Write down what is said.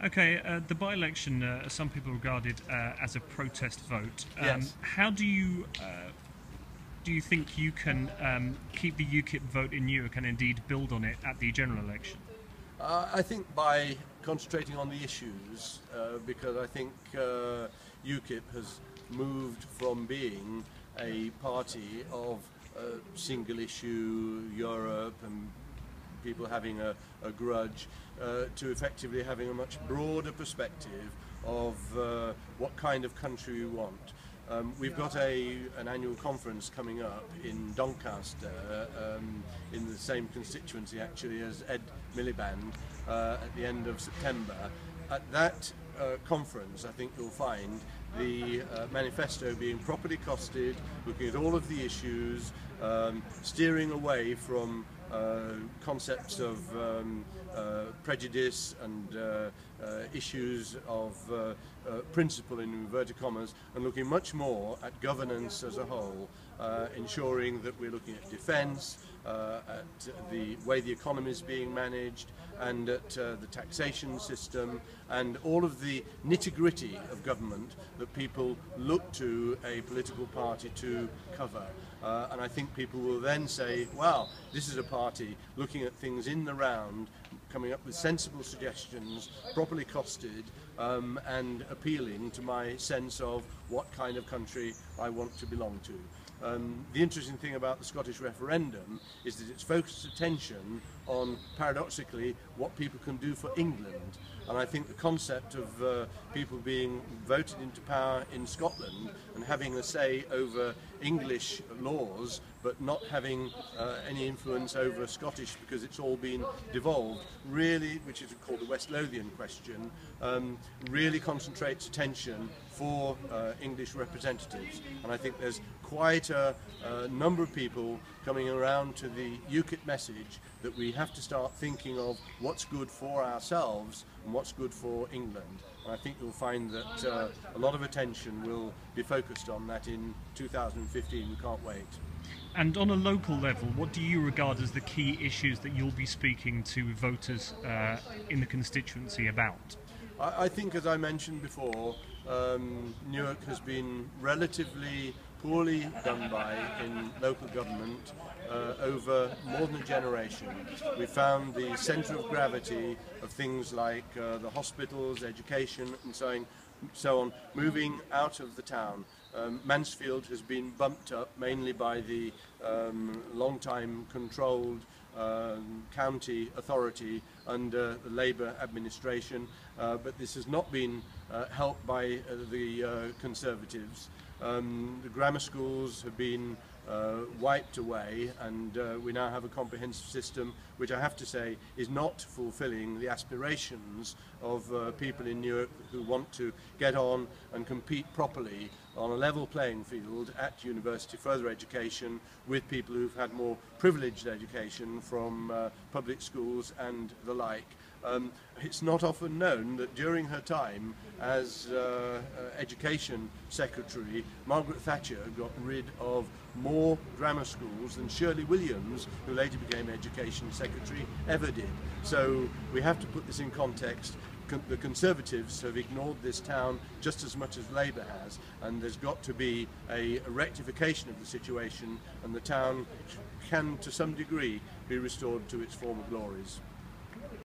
Okay, the by-election, some people regard it as a protest vote. Yes. How do you think you can keep the UKIP vote in Newark and indeed build on it at the general election? I think by concentrating on the issues, because I think UKIP has moved from being a party of single issue Europe and people having a grudge to effectively having a much broader perspective of what kind of country we want. We've got an annual conference coming up in Doncaster, in the same constituency actually as Ed Miliband, at the end of September. At that conference, I think you'll find the manifesto being properly costed, looking at all of the issues, steering away from concepts of prejudice and issues of principle in inverted commas, and looking much more at governance as a whole, ensuring that we're looking at defence, at the way the economy is being managed, and at the taxation system, and all of the nitty-gritty of government that people look to a political party to cover. And I think people will then say, wow, this is a party looking at things in the round, coming up with sensible suggestions, properly costed, and appealing to my sense of what kind of country I want to belong to. The interesting thing about the Scottish referendum is that it's focused attention on, paradoxically, what people can do for England. And I think the concept of people being voted into power in Scotland and having a say over English laws, but not having any influence over Scottish because it's all been devolved, really, which is called the West Lothian question, really concentrates attention for English representatives. And I think there's quite a number of people coming around to the UKIP message that we have to start thinking of what's good for ourselves and what's good for England. And I think you'll find that a lot of attention will be focused on that in 2015. We can't wait. And on a local level, what do you regard as the key issues that you'll be speaking to voters in the constituency about? I think, as I mentioned before, Newark has been relatively poorly done by in local government over more than a generation. We found the centre of gravity of things like the hospitals, education and so on moving out of the town. Mansfield has been bumped up mainly by the long-time controlled county authority under the Labour administration, but this has not been helped by the Conservatives. The grammar schools have been wiped away, and we now have a comprehensive system which I have to say is not fulfilling the aspirations of people in Newark who want to get on and compete properly on a level playing field at university further education with people who've had more privileged education from public schools and the like. It's not often known that during her time as Education Secretary, Margaret Thatcher got rid of more grammar schools than Shirley Williams, who later became Education Secretary, ever did. So we have to put this in context. The Conservatives have ignored this town just as much as Labour has, and there's got to be a rectification of the situation, and the town can, to some degree, be restored to its former glories.